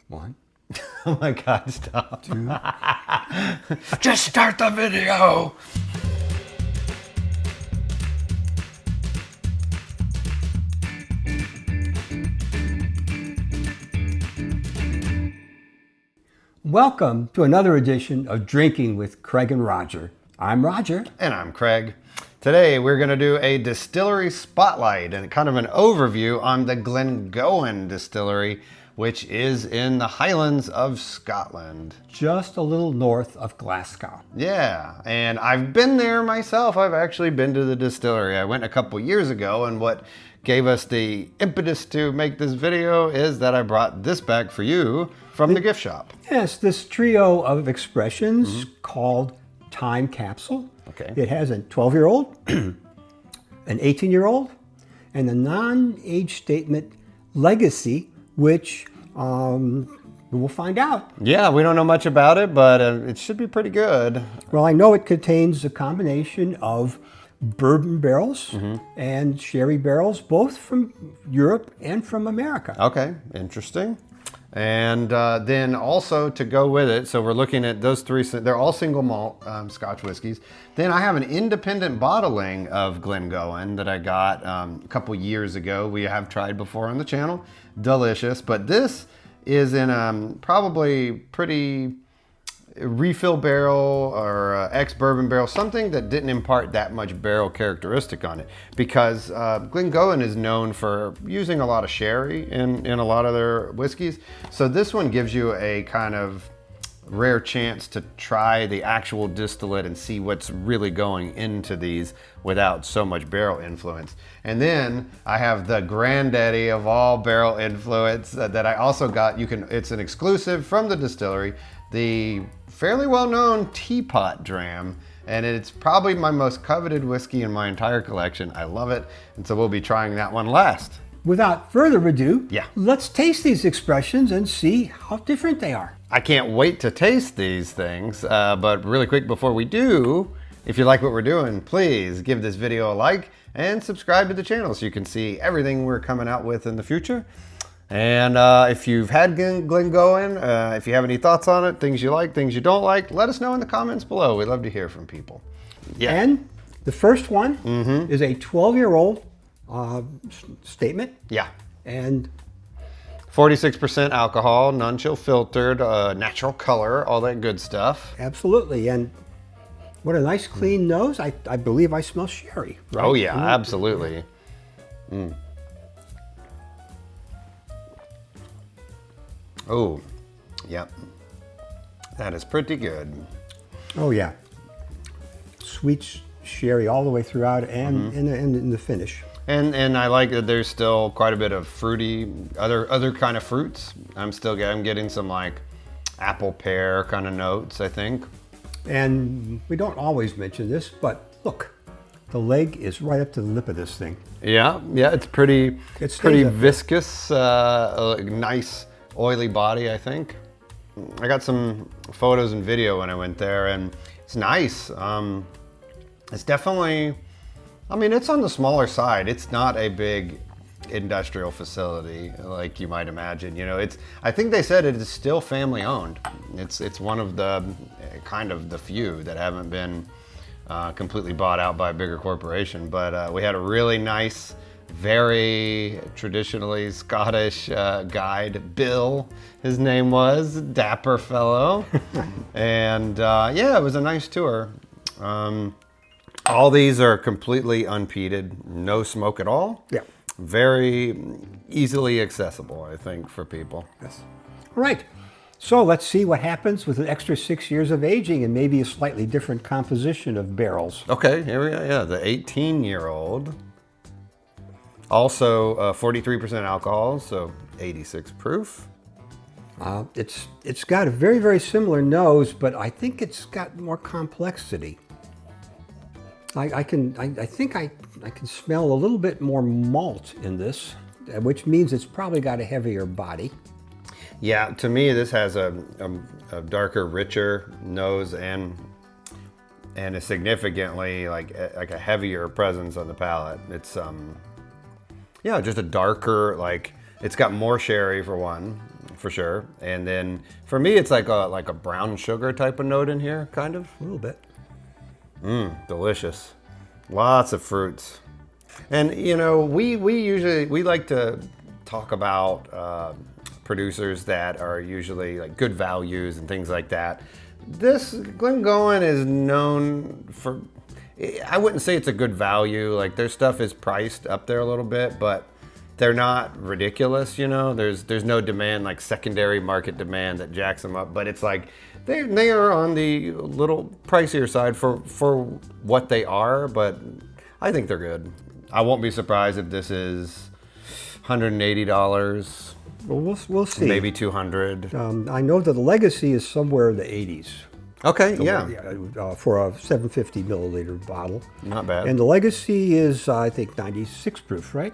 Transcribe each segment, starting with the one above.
One. Oh my God, stop. Two. Just start the video. Welcome to another edition of Drinking with Craig and Roger. I'm Roger. And I'm Craig. Today we're going to do a distillery spotlight and kind of an overview on the Glengoyne distillery, which is in the Highlands of Scotland. Just a little north of Glasgow. Yeah, and I've been there myself. I've actually been to the distillery. I went a couple years ago, and what gave us the impetus to make this video is that I brought this back for you from the gift shop. Yes, this trio of expressions called Time Capsule. Okay. It has a 12-year-old, an 18-year-old, and a non-age statement Legacy, which we'll find out. Yeah, we don't know much about it, but it should be pretty good. Well, I know it contains a combination of bourbon barrels and sherry barrels, both from Europe and from America. Okay, interesting. And then also to go with it, so we're looking at those three, they're all single malt Scotch whiskeys. Then I have an independent bottling of Glengoyne that I got a couple years ago. We have tried before on the channel. Delicious, but this is in probably pretty refill barrel or ex-bourbon barrel, something that didn't impart that much barrel characteristic on it, because Glengoyne is known for using a lot of sherry in a lot of their whiskeys. So this one gives you a kind of rare chance to try the actual distillate and see what's really going into these without so much barrel influence. And then I have the granddaddy of all barrel influence that I also got. It's an exclusive from the distillery, the fairly well-known Teapot Dram, and it's probably my most coveted whiskey in my entire collection. I love it, and so we'll be trying that one last. Without further ado, Yeah. let's taste these expressions and see how different they are. I can't wait to taste these things, but really quick before we do, if you like what we're doing, please give this video a like and subscribe to the channel so you can see everything we're coming out with in the future. And if you've had Glengoyne, if you have any thoughts on it, things you like, things you don't like, let us know in the comments below. We'd love to hear from people. Yeah. And the first one is a 12-year-old statement. Yeah. And 46% alcohol, non-chill filtered, natural color, all that good stuff. absolutely. And what a nice clean nose. I believe I smell sherry. Right? Oh yeah, absolutely. Oh, yep. That is pretty good. Oh yeah. Sweet sherry all the way throughout and in the finish. And I like that there's still quite a bit of fruity, other kind of fruits. I'm getting some like apple pear kind of notes, I think. And we don't always mention this, but look, the leg is right up to the lip of this thing. Yeah, it's pretty stays pretty up there. viscous, nice oily body, I think. I got some photos and video when I went there, and it's nice. It's definitely, I mean, it's on the smaller side. It's not a big industrial facility like you might imagine. You know, I think they said it is still family owned. It's one of the kind of the few that haven't been completely bought out by a bigger corporation. But we had a really nice, very traditionally Scottish guide, Bill, his name was, dapper fellow. And yeah, it was a nice tour. All these are completely unpeated, no smoke at all. Yeah. Very easily accessible, I think, for people. Yes. All right. So let's see what happens with an extra 6 years of aging and maybe a slightly different composition of barrels. Okay, here we go. Yeah, the 18-year-old. Also 43% alcohol, so 86 proof. It's got a very, very similar nose, but I think it's got more complexity. I think I can smell a little bit more malt in this, which means it's probably got a heavier body. Yeah, to me this has a darker, richer nose and a significantly like a heavier presence on the palate. It's yeah, just a darker, like it's got more sherry for one, for sure. And then for me, it's like a brown sugar type of note in here, kind of. A little bit. Delicious. Lots of fruits. And you know, we like to talk about producers that are usually like good values and things like that. This Glengoyne is known for, I wouldn't say it's a good value. Like their stuff is priced up there a little bit, but they're not ridiculous, you know. There's no demand, like secondary market demand that jacks them up, but it's like they are on the little pricier side for what they are, but I think they're good. I won't be surprised if this is $180. Well, we'll see. Maybe 200. I know that the Legacy is somewhere in the 80s. Okay, yeah. For a 750 milliliter bottle. Not bad. And the Legacy is, I think, 96 proof, right?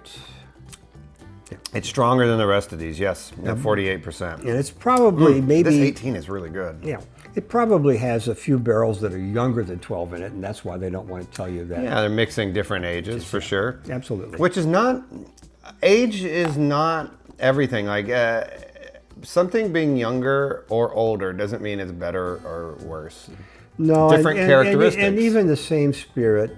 Yeah. It's stronger than the rest of these, yes, at 48%. And it's probably maybe... This 18 is really good. Yeah. It probably has a few barrels that are younger than 12 in it, and that's why they don't want to tell you that. Yeah, they're mixing different ages, for sure. Absolutely. Which is not... Age is not everything. Like, something being younger or older doesn't mean it's better or worse. No, different characteristics. And even the same spirit,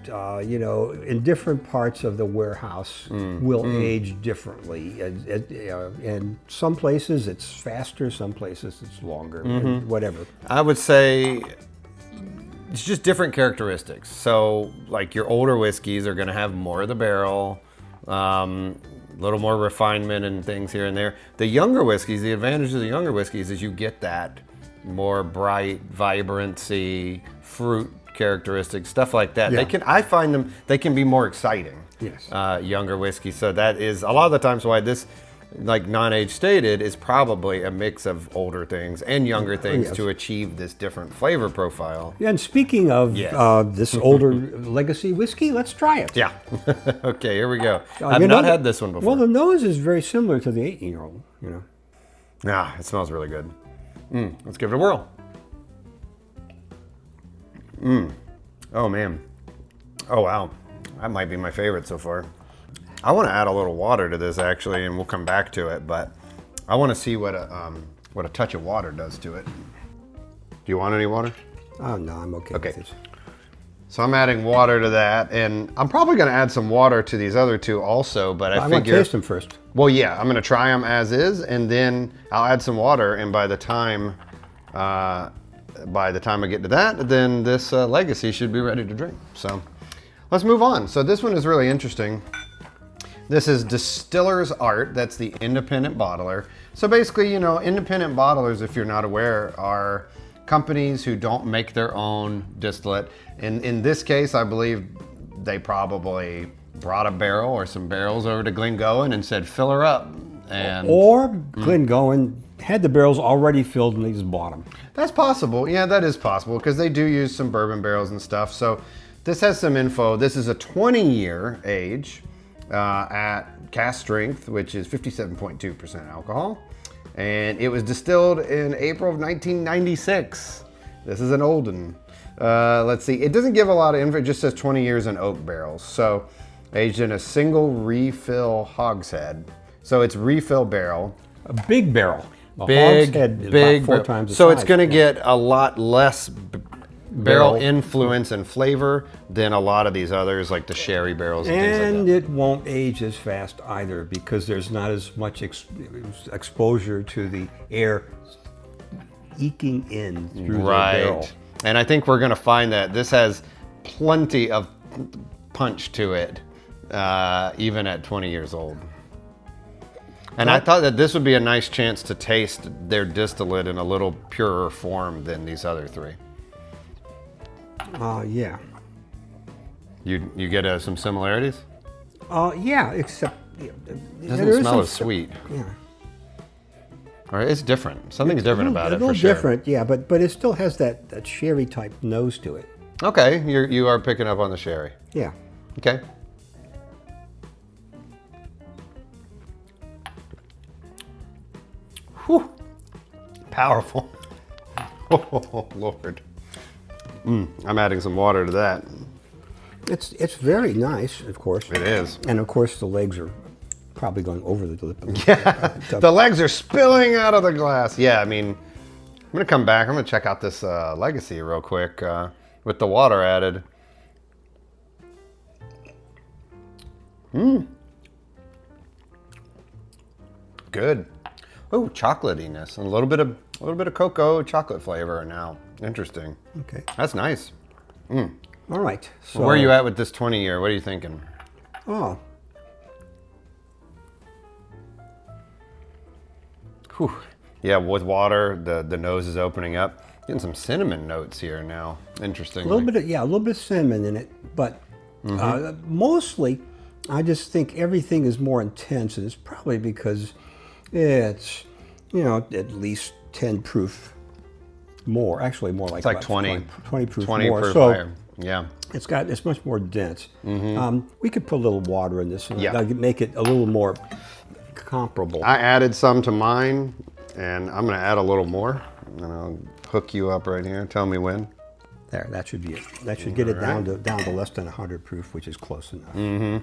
you know, in different parts of the warehouse will age differently. And some places it's faster, some places it's longer, whatever. I would say it's just different characteristics. So, like your older whiskeys are going to have more of the barrel, a little more refinement and things here and there. The younger whiskeys, the advantage of the younger whiskeys is you get that more bright, vibrancy, fruit characteristics, stuff like that. Yeah. I find them, they can be more exciting. Yes. Younger whiskey. So that is a lot of the times why this, like non-age stated, is probably a mix of older things and younger things to achieve this different flavor profile. And speaking of this older Legacy whiskey, let's try it. Yeah. Okay, here we go. I've not had this one before. Well, the nose is very similar to the 18-year-old, you know. Ah, it smells really good. Let's give it a whirl. Oh man. Oh wow. That might be my favorite so far. I want to add a little water to this actually, and we'll come back to it, but I want to see what a touch of water does to it. Do you want any water? Oh no, I'm okay with this. So I'm adding water to that, and I'm probably going to add some water to these other two also, but I want to taste them first. Well, yeah, I'm going to try them as is, and then I'll add some water, and by the time I get to that, then this Legacy should be ready to drink. So let's move on. So this one is really interesting. This is Distiller's Art. That's the independent bottler. So basically, you know, independent bottlers, if you're not aware, are companies who don't make their own distillate. And in this case, I believe they probably brought a barrel or some barrels over to Glengoyne and said, fill her up. And or Glengoyne had the barrels already filled and they just bought them. That's possible. Yeah, that is possible because they do use some bourbon barrels and stuff. So this has some info. This is a 20-year age at cask strength, which is 57.2% alcohol. And it was distilled in April of 1996. This is an old one. Let's see. It doesn't give a lot of info. It just says 20 years in oak barrels. So aged in a single refill hogshead. So it's refill barrel. A big barrel. A big, hogshead is big. about 4 times the so size. it's going to get a lot less barrel influence and flavor than a lot of these others, like the sherry barrels and things like that. And it won't age as fast either because there's not as much exposure to the air eking in through the barrel. And I think we're going to find that this has plenty of punch to it, even at 20 years old. And I thought that this would be a nice chance to taste their distillate in a little purer form than these other three. Yeah. You get some similarities? Yeah, except It doesn't smell as sweet. Yeah. Or it's different. Something's different about it for sure. A little different, yeah, but it still has that sherry type nose to it. Okay, you are picking up on the sherry. Yeah. Okay. Whew. Powerful. Oh, Lord. I'm adding some water to that. It's very nice, of course. It is. And of course the legs are probably going over the lip. Yeah, the legs are spilling out of the glass. Yeah, I mean, I'm gonna come back. I'm gonna check out this Legacy real quick with the water added. Good. Oh, chocolatiness and a little bit of cocoa chocolate flavor now. Interesting. Okay. That's nice. All right. So Where are you at with this 20-year? What are you thinking? Oh, Whew. Yeah, with water, the nose is opening up. Getting some cinnamon notes here now. Interesting. a little bit of cinnamon in it, but mostly, I just think everything is more intense, and it's probably because it's, at least 10 proof more. Actually, more like It's like about 20 proof 20 more. proof So higher. Yeah. it's much more dense. We could put a little water in this and Yeah. make it a little more comparable. I added some to mine, and I'm gonna add a little more, and I'll hook you up right here. Tell me when. There, that should be it. That should get it down to less than 100 proof, which is close enough.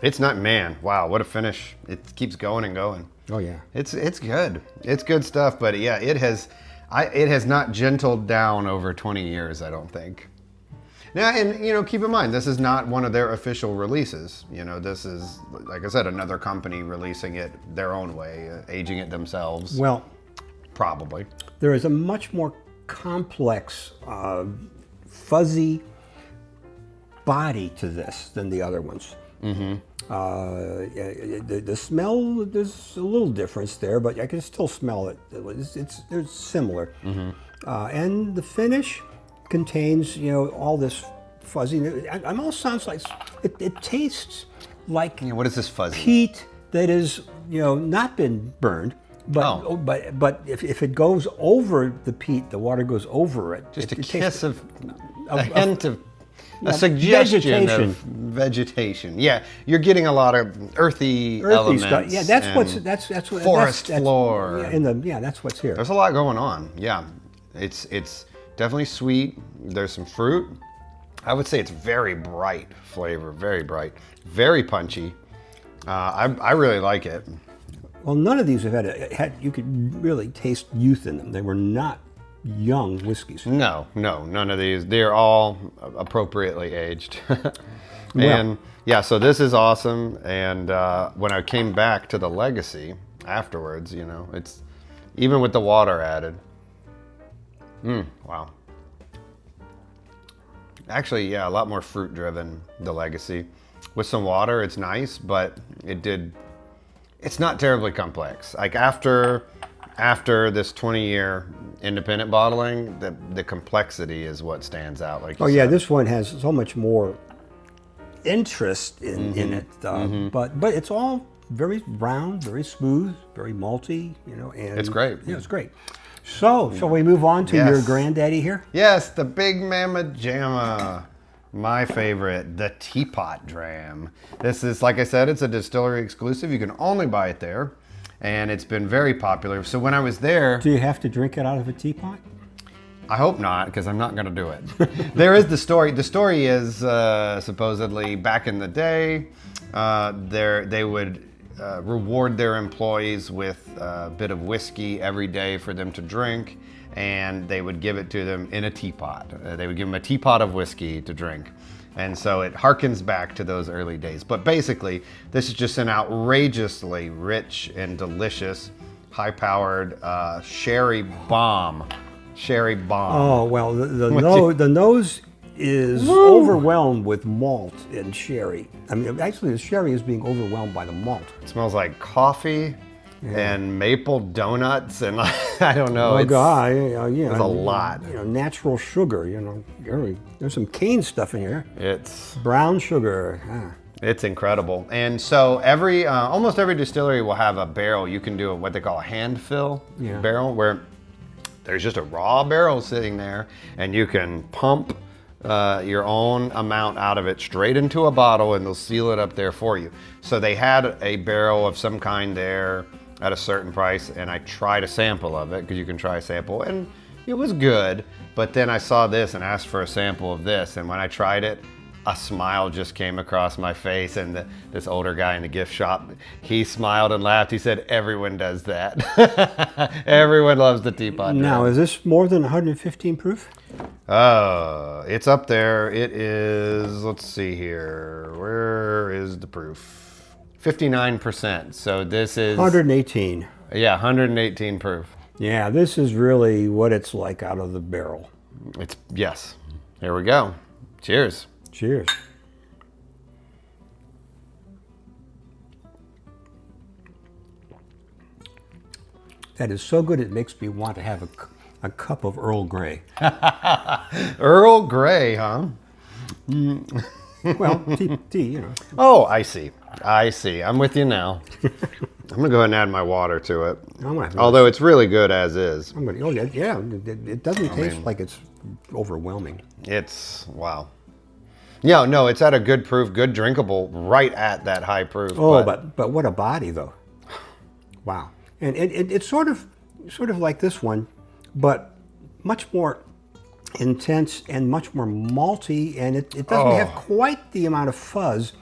It's not, man. Wow, what a finish! It keeps going and going. Oh yeah. It's good. It's good stuff. But yeah, it has not gentled down over 20 years. I don't think. Now, and keep in mind, this is not one of their official releases. This is, like I said, another company releasing it their own way, aging it themselves. Well, Probably. there is a much more complex, fuzzy body to this than the other ones. The smell, there's a little difference there, but I can still smell it. They're similar. And the finish contains, all this fuzzy. It almost sounds like it tastes like What is this fuzzy? peat that is, not been burned. But if it goes over the peat, the water goes over it. Just a it kiss of a hint of a suggestion of vegetation. Yeah, you're getting a lot of earthy elements. stuff. Yeah, that's what forest that's, floor. That's what's here. There's a lot going on. Yeah, it's definitely sweet. There's some fruit. I would say it's very bright flavor, very bright, very punchy. I really like it. Well, none of these have had you could really taste youth in them. They were not young whiskeys. No, none of these. They're all appropriately aged. And yeah, so this is awesome. And when I came back to the Legacy afterwards, it's even with the water added. Wow. Actually, yeah, a lot more fruit driven, the Legacy. With some water, it's nice, but it's not terribly complex. Like after this 20-year independent bottling, the complexity is what stands out. Like you said. This one has so much more interest in it, but it's all very round, very smooth, very malty, and It's great. Yeah, it's great. So, shall we move on to your granddaddy here? Yes, the Big Mama Jamma. My favorite, the Teapot Dram. This is, like I said, it's a distillery exclusive. You can only buy it there, and it's been very popular. So when I was there... Do you have to drink it out of a teapot? I hope not, because I'm not going to do it. There is the story. The story is supposedly back in the day, they would reward their employees with a bit of whiskey every day for them to drink, and they would give it to them in a teapot. They would give them a teapot of whiskey to drink. And so it harkens back to those early days. But basically, this is just an outrageously rich and delicious, high-powered sherry bomb. Sherry bomb. Oh, well, the nose is overwhelmed with malt and sherry. I mean, actually, the sherry is being overwhelmed by the malt. It smells like coffee and maple donuts, and I don't know. Oh, God, there's a lot. Natural sugar, there's some cane stuff in here. It's Brown sugar. It's incredible. And so almost every distillery will have a barrel. You can do what they call a hand fill barrel, where there's just a raw barrel sitting there, and you can pump your own amount out of it straight into a bottle, and they'll seal it up there for you. So they had a barrel of some kind there at a certain price, and I tried a sample of it, because you can try a sample, and it was good. But then I saw this and asked for a sample of this, and when I tried it, a smile just came across my face, and this older guy in the gift shop, he smiled and laughed. He said, everyone does that. Everyone loves the Teapot Dram. Now, is this more than 115 proof? It's up there. It is, let's see here. Where is the proof? 59%. So this is 118. Yeah, 118 proof. Yeah, this is really what it's like out of the barrel. Yes. Here we go. Cheers. Cheers. That is so good it makes me want to have a cup of Earl Grey. Earl Grey, huh? Well, tea, you know. Oh, I see. I'm with you now. I'm going to go ahead and add my water to it. Although it's really good as is. Oh, yeah. It doesn't taste like it's overwhelming. Wow. Yeah, no, it's at a good proof, good drinkable, right at that high proof. Oh, but what a body, though. Wow. And it's sort of like this one, but much more intense and much more malty, and it doesn't have quite the amount of fuzz,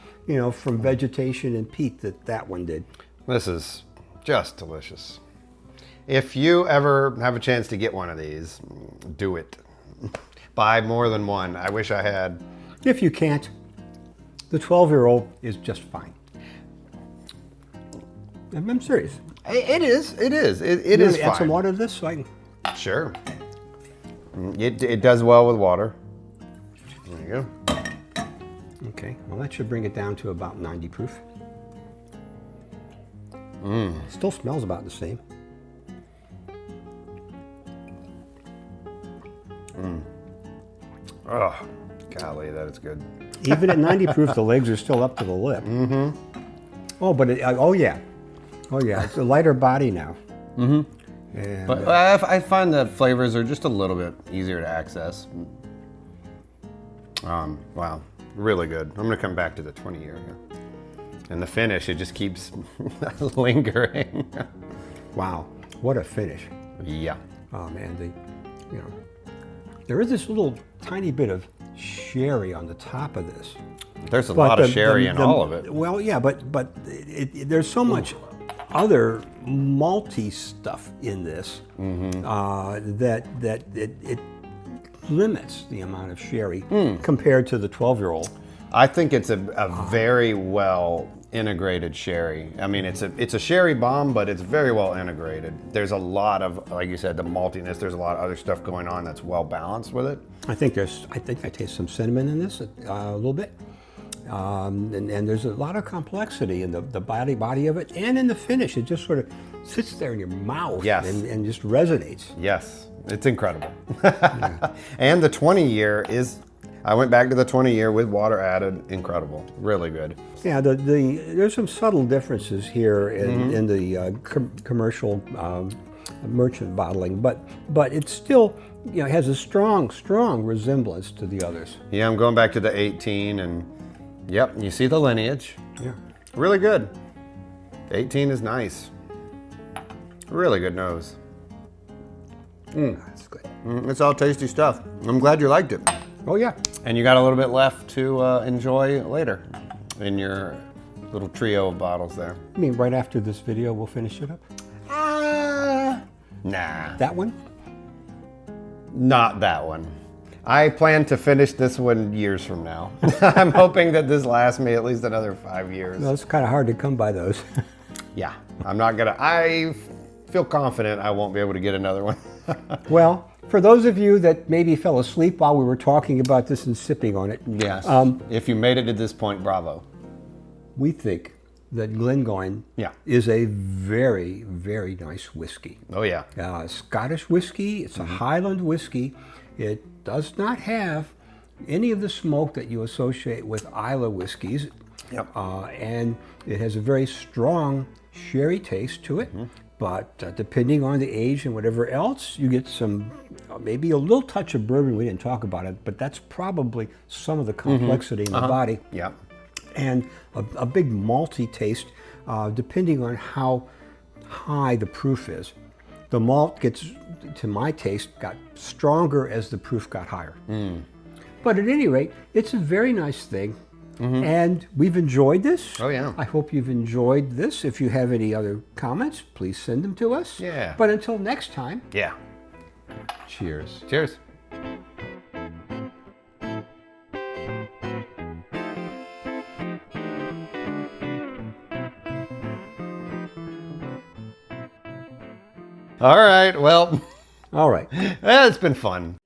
from vegetation and peat that one did. This is just delicious. If you ever have a chance to get one of these, do it. Buy more than one. I wish I had. If you can't, the 12-year-old is just fine. I'm serious. It is. It is fine. Add some water to this so I can... Sure. It does well with water. There you go. Okay, well that should bring it down to about 90 proof. Still smells about the same. Oh, golly, that is good. Even at 90 proof, the legs are still up to the lip. Mm-hmm. Oh, but yeah, it's a lighter body now. Mm-hmm. And, but I find that flavors are just a little bit easier to access. Wow, really good. I'm gonna come back to the 20-year here. And the finish, it just keeps lingering. Wow, what a finish. Yeah. Oh man, there is this little tiny bit of sherry on the top of this. There's a lot of sherry in all of it. Well, yeah, but there's so much other malty stuff in this that it limits the amount of sherry compared to the 12-year-old. I think it's a very well integrated sherry. I mean, it's a sherry bomb, but it's very well integrated. There's a lot of, like you said, the maltiness. There's a lot of other stuff going on that's well balanced with it. I think I taste some cinnamon in this a little bit, and there's a lot of complexity in the body of it, and in the finish. It just sort of sits there in your mouth, and just resonates. Yes, it's incredible. Yeah. And the 20-year is. I went back to the 20-year with water added. Incredible, really good. Yeah, there's some subtle differences here in the commercial merchant bottling, but it still has a strong resemblance to the others. Yeah, I'm going back to the 18, and yep, you see the lineage. Yeah, really good. 18 is nice. Really good nose. That's good. It's all tasty stuff. I'm glad you liked it. Oh yeah. And you got a little bit left to enjoy later in your little trio of bottles there. I mean, right after this video, we'll finish it up? Nah. That one? Not that one. I plan to finish this one years from now. I'm hoping that this lasts me at least another 5 years. No, it's kind of hard to come by those. Yeah, I feel confident I won't be able to get another one. Well, for those of you that maybe fell asleep while we were talking about this and sipping on it. Yes. If you made it to this point, bravo. We think that Glengoyne is a very, very nice whiskey. Oh yeah. Scottish whiskey. It's a Highland whiskey. It does not have any of the smoke that you associate with Islay whiskeys. Yep. And it has a very strong sherry taste to it. But depending on the age and whatever else, you get some, maybe a little touch of bourbon. We didn't talk about it, but that's probably some of the complexity in the body. Yeah. And a big malty taste, depending on how high the proof is. The malt gets, to my taste, got stronger as the proof got higher. But at any rate, it's a very nice thing. And we've enjoyed this. Oh, yeah. I hope you've enjoyed this. If you have any other comments, please send them to us. Yeah. But until next time, Yeah. cheers. Cheers. All right. Well, All right. it's been fun.